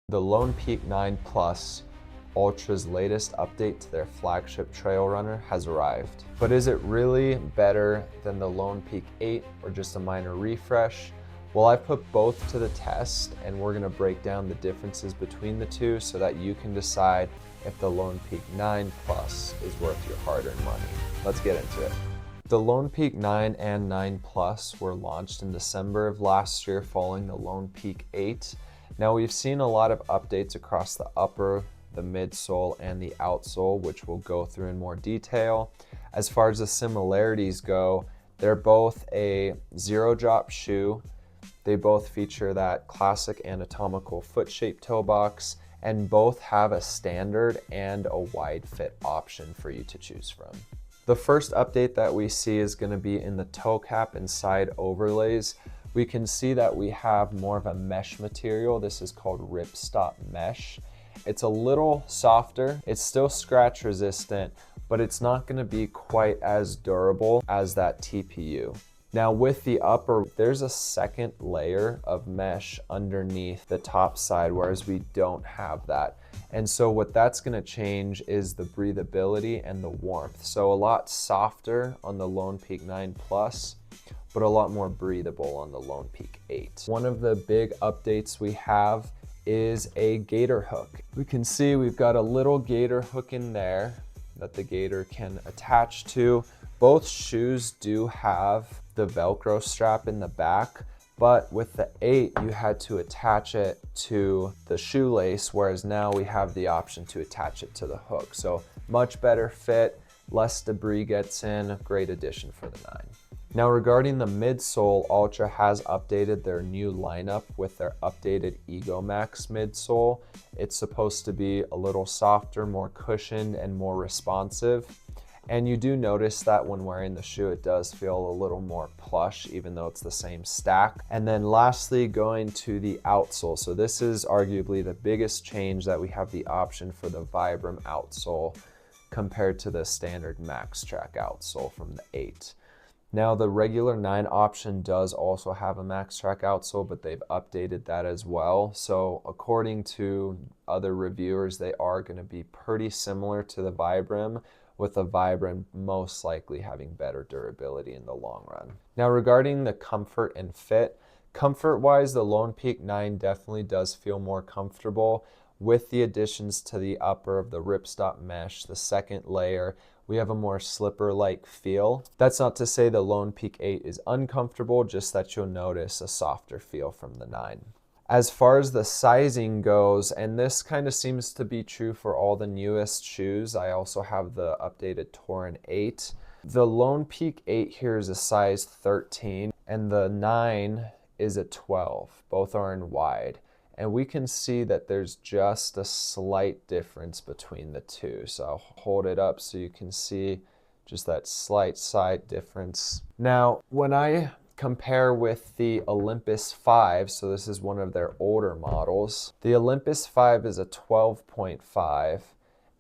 The Lone Peak 9 Plus, Ultra's latest update to their flagship trail runner, has arrived. But is it really better than the Lone Peak 8 or just a minor refresh? Well, I've put both to the test and we're gonna break down the differences between the two so that you can decide if the Lone Peak 9 Plus is worth your hard-earned money. Let's get into it. The Lone Peak 9 and 9 Plus were launched in December of last year following the Lone Peak 8. Now we've seen a lot of updates across the upper, the midsole, and the outsole, which we'll go through in more detail. As far as the similarities go, they're both a zero drop shoe. They both feature that classic anatomical foot shaped toe box, and both have a standard and a wide fit option for you to choose from. The first update that we see is going to be in the toe cap and side overlays. We can see that we have more of a mesh material. This is called RipStop mesh. It's a little softer. It's still scratch resistant, but it's not going to be quite as durable as that TPU. Now with the upper, there's a second layer of mesh underneath the top side, whereas we don't have that. And so what that's going to change is the breathability and the warmth. So a lot softer on the Lone Peak 9 Plus, but a lot more breathable on the Lone Peak 8. One of the big updates we have is a gator hook. We can see we've got a little gator hook in there that the gator can attach to. Both shoes do have the Velcro strap in the back, but with the 8, you had to attach it to the shoelace, whereas now we have the option to attach it to the hook. So much better fit, less debris gets in, great addition for the 9. Now regarding the midsole, Ultra has updated their new lineup with their updated EgoMax midsole. It's supposed to be a little softer, more cushioned, and more responsive. And you do notice that when wearing the shoe, it does feel a little more plush, even though it's the same stack. And then lastly, going to the outsole. So this is arguably the biggest change, that we have the option for the Vibram outsole compared to the standard Max Track outsole from the 8. Now the regular 9 option does also have a Max Track outsole, but they've updated that as well. So according to other reviewers, they are going to be pretty similar to the Vibram, with the Vibram most likely having better durability in the long run. Now regarding the comfort and fit, comfort-wise, the Lone Peak 9 definitely does feel more comfortable. With the additions to the upper of the RipStop mesh, the second layer, we have a more slipper-like feel. That's not to say the Lone Peak 8 is uncomfortable, just that you'll notice a softer feel from the 9. As far as the sizing goes, and this kind of seems to be true for all the newest shoes, I also have the updated Torin 8. The Lone Peak 8 here is a size 13, and the 9 is a 12. Both are in wide. And we can see that there's just a slight difference between the two. So I'll hold it up so you can see just that slight side difference. Now, when I compare with the Olympus 5, so this is one of their older models, the Olympus 5 is a 12.5,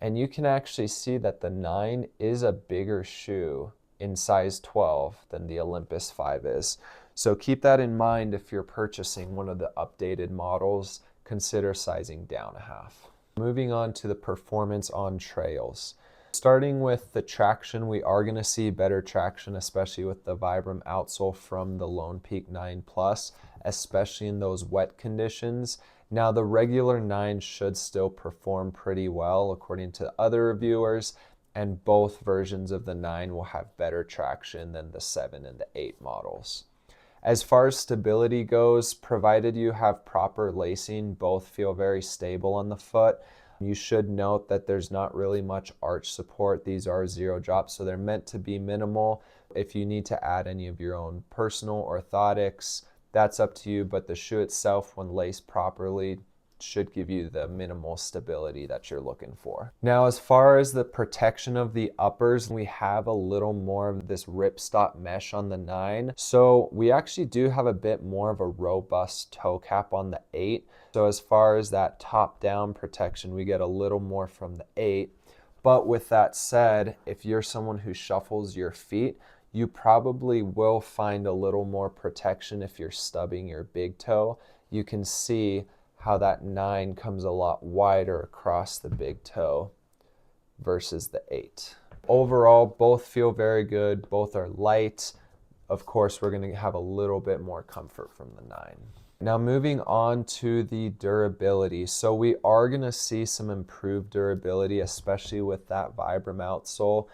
and you can actually see that the 9 is a bigger shoe in size 12 than the Olympus 5 is. So keep that in mind if you're purchasing one of the updated models. Consider sizing down a half. Moving on to the performance on trails. Starting with the traction, we are going to see better traction, especially with the Vibram outsole from the Lone Peak 9 Plus, especially in those wet conditions. Now the regular 9 should still perform pretty well according to other reviewers, and both versions of the 9 will have better traction than the 7 and the 8 models. As far as stability goes, provided you have proper lacing, both feel very stable on the foot. You should note that there's not really much arch support. These are zero drops, so they're meant to be minimal. If you need to add any of your own personal orthotics, that's up to you, but the shoe itself, when laced properly, should give you the minimal stability that you're looking for. Now, as far as the protection of the uppers, we have a little more of this RipStop mesh on the 9. So we actually do have a bit more of a robust toe cap on the 8. So as far as that top-down protection, we get a little more from the 8. But with that said, if you're someone who shuffles your feet, you probably will find a little more protection if you're stubbing your big toe. You can see how that 9 comes a lot wider across the big toe versus the 8. Overall, both feel very good. Both are light. Of course, we're going to have a little bit more comfort from the 9. Now moving on to the durability. So we are going to see some improved durability, especially with that Vibram outsole.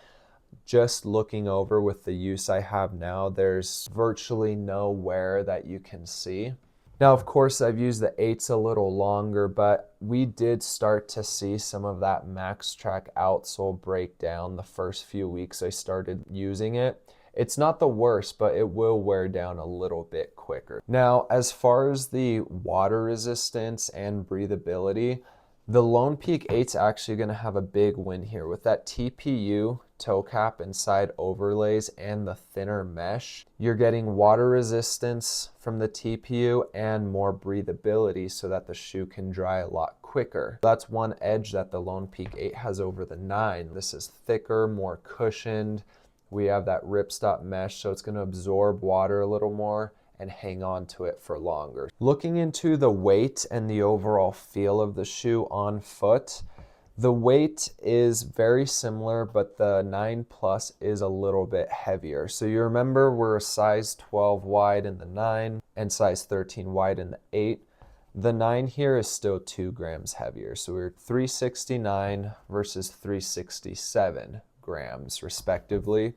Just looking over with the use I have now, there's virtually no wear that you can see. Now, of course, I've used the 8s a little longer, but we did start to see some of that Max Track outsole break down the first few weeks I started using it. It's not the worst, but it will wear down a little bit quicker. Now, as far as the water resistance and breathability, the Lone Peak 8's actually going to have a big win here. With that TPU toe cap and side overlays and the thinner mesh, you're getting water resistance from the TPU and more breathability so that the shoe can dry a lot quicker. That's one edge that the Lone Peak 8 has over the 9. This is thicker, more cushioned. We have that RipStop mesh, so it's going to absorb water a little more and hang on to it for longer. Looking into the weight and the overall feel of the shoe on foot, the weight is very similar, but the 9 Plus is a little bit heavier. So you remember we're a size 12 wide in the 9 and size 13 wide in the 8. The 9 here is still 2 grams heavier. So we're 369 versus 367 grams respectively.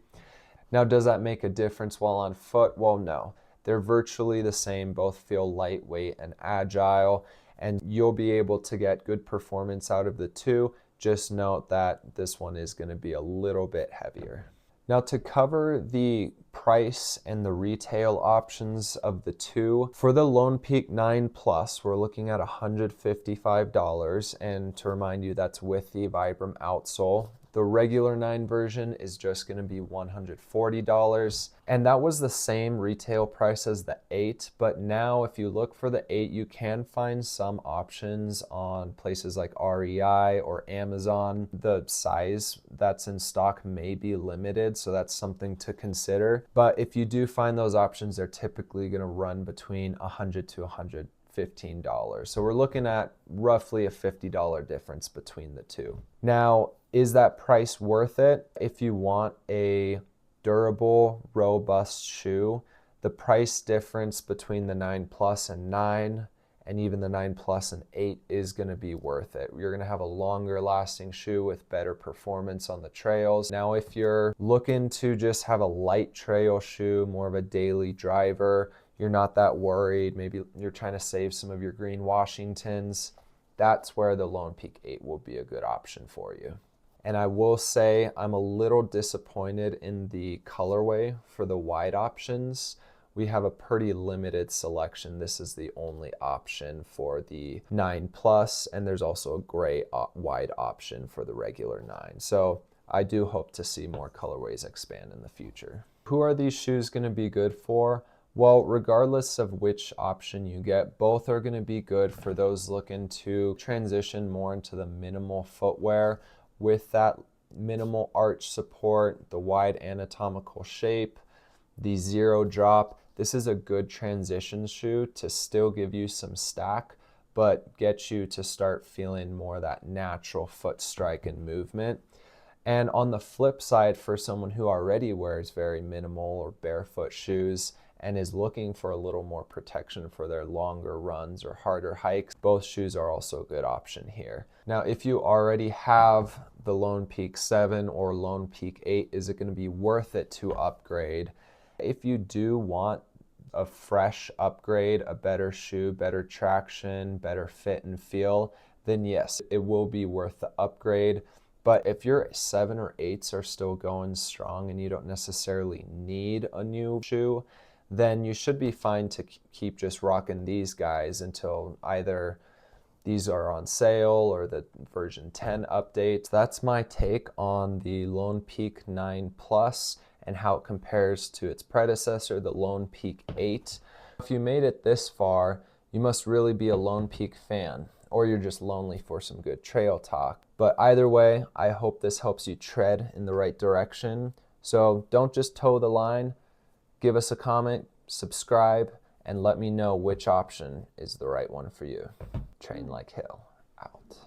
Now, does that make a difference while on foot? Well, no. They're virtually the same. Both feel lightweight and agile, and you'll be able to get good performance out of the two. Just note that this one is going to be a little bit heavier. Now, to cover the price and the retail options of the two, for the Lone Peak 9 Plus, we're looking at $155, and to remind you, that's with the Vibram outsole. The regular 9 version is just going to be $140, and that was the same retail price as the 8, but now if you look for the 8, you can find some options on places like REI or Amazon. The size that's in stock may be limited, so that's something to consider. But if you do find those options, they're typically going to run between $100 to $115. So we're looking at roughly a $50 difference between the two. Now, is that price worth it? If you want a durable, robust shoe, the price difference between the 9 Plus and 9 and even the 9 Plus and 8 is going to be worth it. You're going to have a longer lasting shoe with better performance on the trails. Now, if you're looking to just have a light trail shoe, more of a daily driver, you're not that worried, maybe you're trying to save some of your green Washingtons, that's where the Lone Peak 8 will be a good option for you. And I will say I'm a little disappointed in the colorway for the wide options. We have a pretty limited selection. This is the only option for the 9 Plus, and there's also a gray wide option for the regular 9. So I do hope to see more colorways expand in the future. Who are these shoes going to be good for? Well, regardless of which option you get, both are going to be good for those looking to transition more into the minimal footwear with that minimal arch support, the wide anatomical shape, the zero drop. This is a good transition shoe to still give you some stack, but get you to start feeling more that natural foot strike and movement. And on the flip side, for someone who already wears very minimal or barefoot shoes and is looking for a little more protection for their longer runs or harder hikes, both shoes are also a good option here. Now, if you already have the Lone Peak 7 or Lone Peak 8, is it going to be worth it to upgrade? If you do want a fresh upgrade, a better shoe, better traction, better fit and feel, then yes, it will be worth the upgrade. But if your 7 or 8s are still going strong and you don't necessarily need a new shoe, then you should be fine to keep just rocking these guys until either these are on sale or the version 10 update. That's my take on the Lone Peak 9 Plus and how it compares to its predecessor, the Lone Peak 8. If you made it this far, you must really be a Lone Peak fan, or you're just lonely for some good trail talk. But either way, I hope this helps you tread in the right direction. So don't just toe the line. Give us a comment, subscribe, and let me know which option is the right one for you. Train like hell. Out.